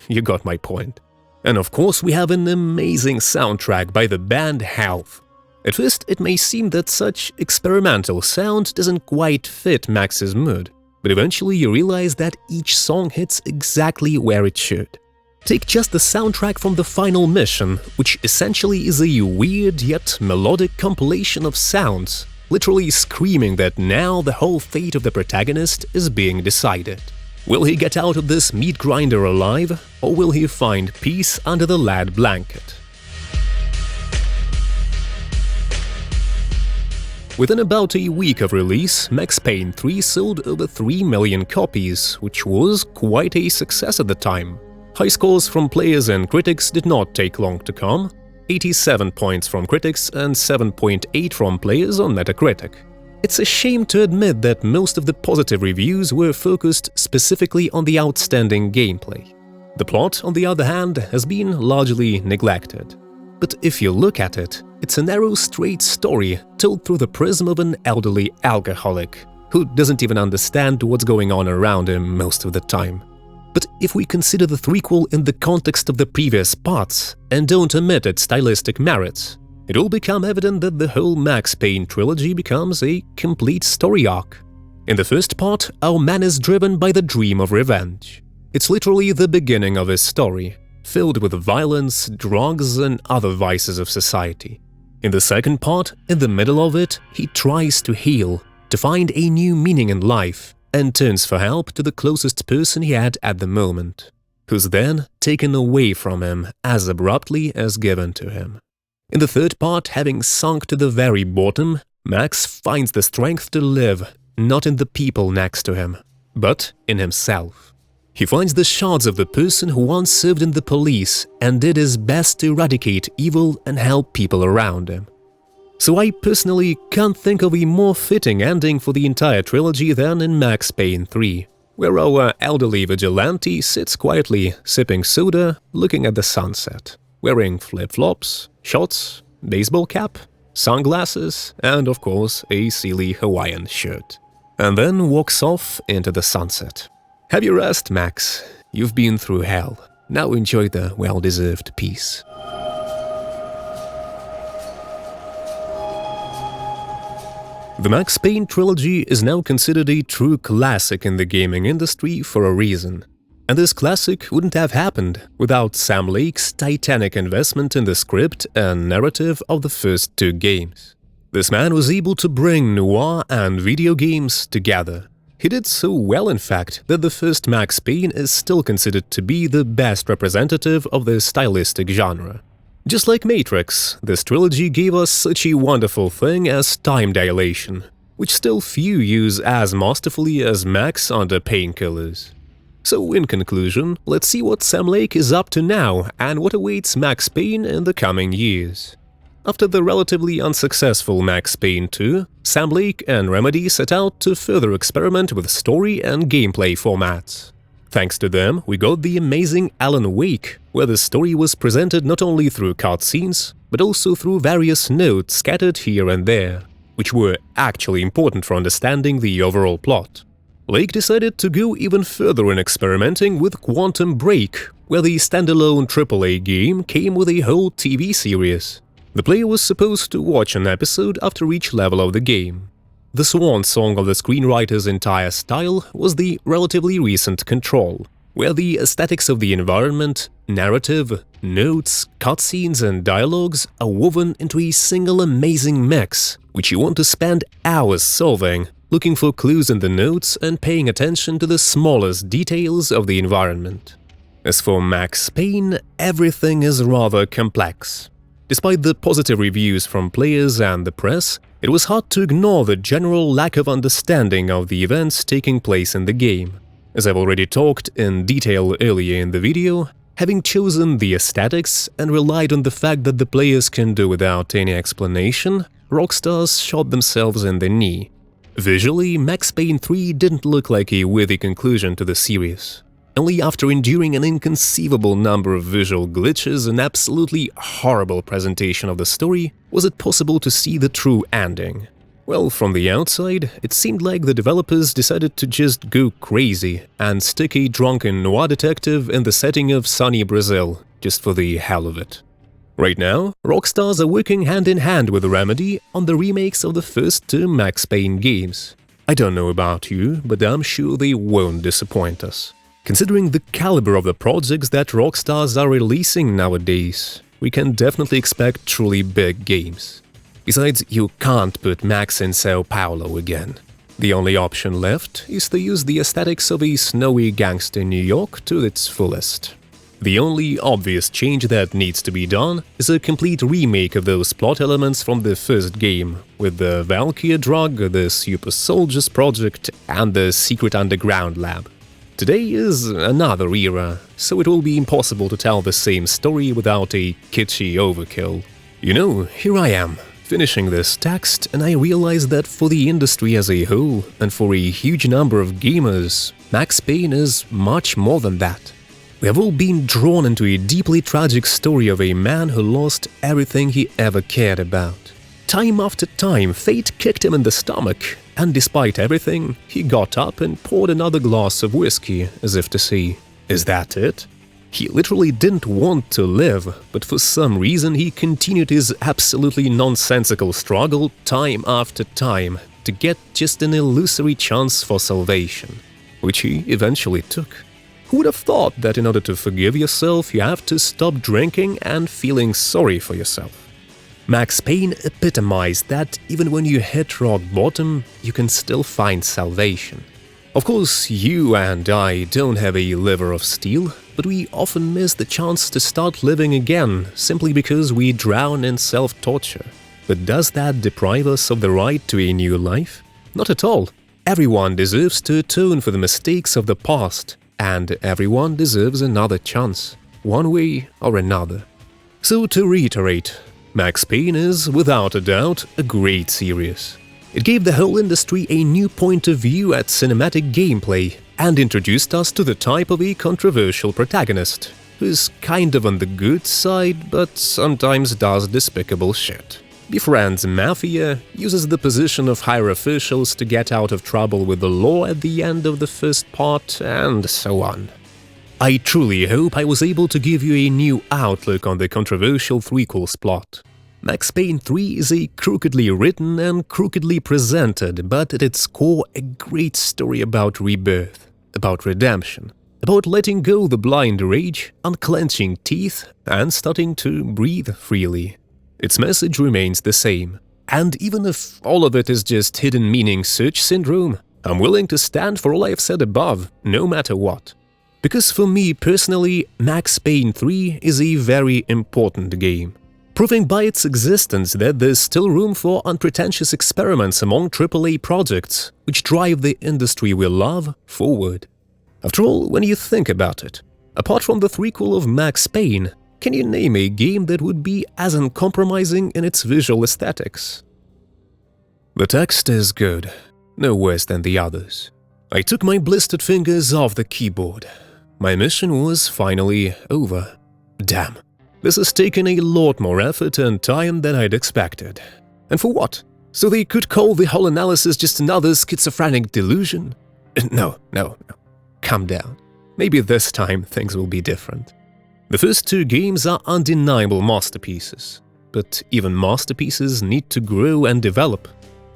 you got my point. And of course we have an amazing soundtrack by the band Health. At first, it may seem that such experimental sound doesn't quite fit Max's mood, but eventually you realize that each song hits exactly where it should. Take just the soundtrack from the final mission, which essentially is a weird yet melodic compilation of sounds, literally screaming that now the whole fate of the protagonist is being decided. Will he get out of this meat grinder alive, or will he find peace under the lead blanket? Within about a week of release, Max Payne 3 sold over 3 million copies, which was quite a success at the time. High scores from players and critics did not take long to come, 87 points from critics and 7.8 from players on Metacritic. It's a shame to admit that most of the positive reviews were focused specifically on the outstanding gameplay. The plot, on the other hand, has been largely neglected. But if you look at it, it's a narrow, straight story told through the prism of an elderly alcoholic who doesn't even understand what's going on around him most of the time. But if we consider the threequel in the context of the previous parts and don't omit its stylistic merits, it will become evident that the whole Max Payne trilogy becomes a complete story arc. In the first part, our man is driven by the dream of revenge. It's literally the beginning of his story, filled with violence, drugs, and other vices of society. In the second part, in the middle of it, he tries to heal, to find a new meaning in life, and turns for help to the closest person he had at the moment, who's then taken away from him as abruptly as given to him. In the third part, having sunk to the very bottom, Max finds the strength to live, not in the people next to him, but in himself. He finds the shards of the person who once served in the police and did his best to eradicate evil and help people around him. So I personally can't think of a more fitting ending for the entire trilogy than in Max Payne 3, where our elderly vigilante sits quietly sipping soda, looking at the sunset, wearing flip-flops, shorts, baseball cap, sunglasses, and of course a silly Hawaiian shirt. And then walks off into the sunset. Have your rest, Max. You've been through hell. Now enjoy the well-deserved peace. The Max Payne trilogy is now considered a true classic in the gaming industry for a reason. And this classic wouldn't have happened without Sam Lake's titanic investment in the script and narrative of the first two games. This man was able to bring noir and video games together. He did so well, in fact, that the first Max Payne is still considered to be the best representative of the stylistic genre. Just like Matrix, this trilogy gave us such a wonderful thing as time dilation, which still few use as masterfully as Max under Painkillers. So in conclusion, let's see what Sam Lake is up to now and what awaits Max Payne in the coming years. After the relatively unsuccessful Max Payne 2, Sam Lake and Remedy set out to further experiment with story and gameplay formats. Thanks to them, we got the amazing Alan Wake, where the story was presented not only through cutscenes, but also through various notes scattered here and there, which were actually important for understanding the overall plot. Lake decided to go even further in experimenting with Quantum Break, where the standalone AAA game came with a whole TV series. The player was supposed to watch an episode after each level of the game. The swan song of the screenwriter's entire style was the relatively recent Control, where the aesthetics of the environment, narrative, notes, cutscenes and dialogues are woven into a single amazing mix, which you want to spend hours solving, looking for clues in the notes and paying attention to the smallest details of the environment. As for Max Payne, everything is rather complex. Despite the positive reviews from players and the press, it was hard to ignore the general lack of understanding of the events taking place in the game. As I've already talked in detail earlier in the video, having chosen the aesthetics and relied on the fact that the players can do without any explanation, Rockstar's shot themselves in the knee. Visually, Max Payne 3 didn't look like a worthy conclusion to the series. Only after enduring an inconceivable number of visual glitches and absolutely horrible presentation of the story was it possible to see the true ending. Well, from the outside, it seemed like the developers decided to just go crazy and stick a drunken noir detective in the setting of sunny Brazil, just for the hell of it. Right now, Rockstars are working hand in hand with Remedy on the remakes of the first two Max Payne games. I don't know about you, but I'm sure they won't disappoint us. Considering the caliber of the projects that Rockstars are releasing nowadays, we can definitely expect truly big games. Besides, you can't put Max in Sao Paulo again. The only option left is to use the aesthetics of a snowy gangster New York to its fullest. The only obvious change that needs to be done is a complete remake of those plot elements from the first game, with the Valkyrie drug, the Super Soldiers project, and the secret underground lab. Today is another era, so it will be impossible to tell the same story without a kitschy overkill. You know, here I am, finishing this text, and I realize that for the industry as a whole, and for a huge number of gamers, Max Payne is much more than that. We have all been drawn into a deeply tragic story of a man who lost everything he ever cared about. Time after time, fate kicked him in the stomach, and despite everything, he got up and poured another glass of whiskey, as if to say, "Is that it?" He literally didn't want to live, but for some reason he continued his absolutely nonsensical struggle time after time to get just an illusory chance for salvation, which he eventually took. Who would have thought that in order to forgive yourself, you have to stop drinking and feeling sorry for yourself? Max Payne epitomized that even when you hit rock bottom, you can still find salvation. Of course, you and I don't have a liver of steel, but we often miss the chance to start living again simply because we drown in self-torture. But does that deprive us of the right to a new life? Not at all. Everyone deserves to atone for the mistakes of the past, and everyone deserves another chance, one way or another. So to reiterate, Max Payne is, without a doubt, a great series. It gave the whole industry a new point of view at cinematic gameplay and introduced us to the type of a controversial protagonist, who's kind of on the good side but sometimes does despicable shit. Befriends mafia, uses the position of higher officials to get out of trouble with the law at the end of the first part, and so on. I truly hope I was able to give you a new outlook on the controversial threequels plot. Max Payne 3 is a crookedly written and crookedly presented, but at its core a great story about rebirth, about redemption, about letting go the blind rage, unclenching teeth, and starting to breathe freely. Its message remains the same, and even if all of it is just hidden meaning search syndrome, I'm willing to stand for all I have said above, no matter what. Because for me personally, Max Payne 3 is a very important game, proving by its existence that there's still room for unpretentious experiments among AAA projects, which drive the industry we love forward. After all, when you think about it, apart from the threequel of Max Payne, can you name a game that would be as uncompromising in its visual aesthetics? The text is good, no worse than the others. I took my blistered fingers off the keyboard. My mission was finally over. Damn, this has taken a lot more effort and time than I'd expected. And for what? So they could call the whole analysis just another schizophrenic delusion? No. Calm down. Maybe this time things will be different. The first two games are undeniable masterpieces, but even masterpieces need to grow and develop.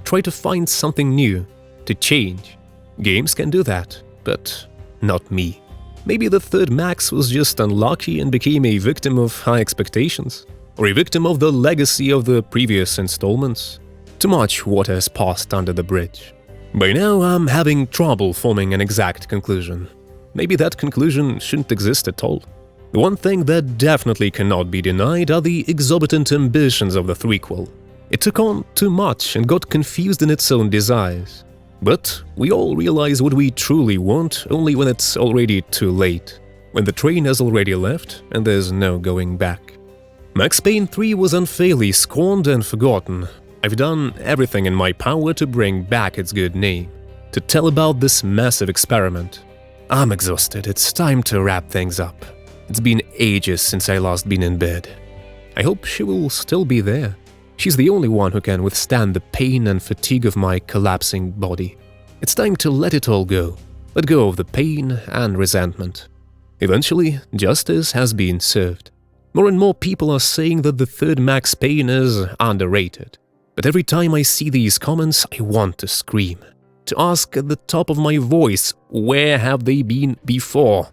Try to find something new, to change. Games can do that, but not me. Maybe the third Max was just unlucky and became a victim of high expectations, or a victim of the legacy of the previous installments. Too much water has passed under the bridge. By now I'm having trouble forming an exact conclusion. Maybe that conclusion shouldn't exist at all. The one thing that definitely cannot be denied are the exorbitant ambitions of the threequel. It took on too much and got confused in its own desires. But we all realize what we truly want only when it's already too late, when the train has already left and there's no going back. Max Payne 3 was unfairly scorned and forgotten. I've done everything in my power to bring back its good name, to tell about this massive experiment. I'm exhausted, it's time to wrap things up. It's been ages since I last been in bed. I hope she will still be there. She's the only one who can withstand the pain and fatigue of my collapsing body. It's time to let it all go. Let go of the pain and resentment. Eventually, justice has been served. More and more people are saying that the third Max Payne is underrated. But every time I see these comments, I want to scream. To ask at the top of my voice, where have they been before?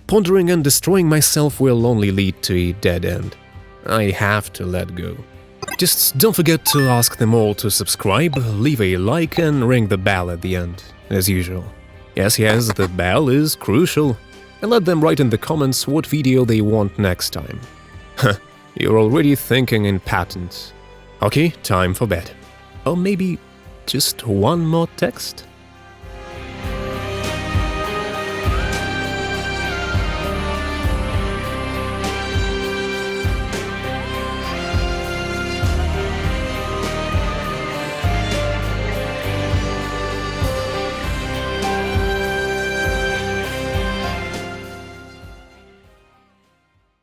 Pondering and destroying myself will only lead to a dead end. I have to let go. Just don't forget to ask them all to subscribe, leave a like and ring the bell at the end, as usual. Yes, the bell is crucial. And let them write in the comments what video they want next time. You're already thinking in patterns. Okay, time for bed. Or maybe just one more text?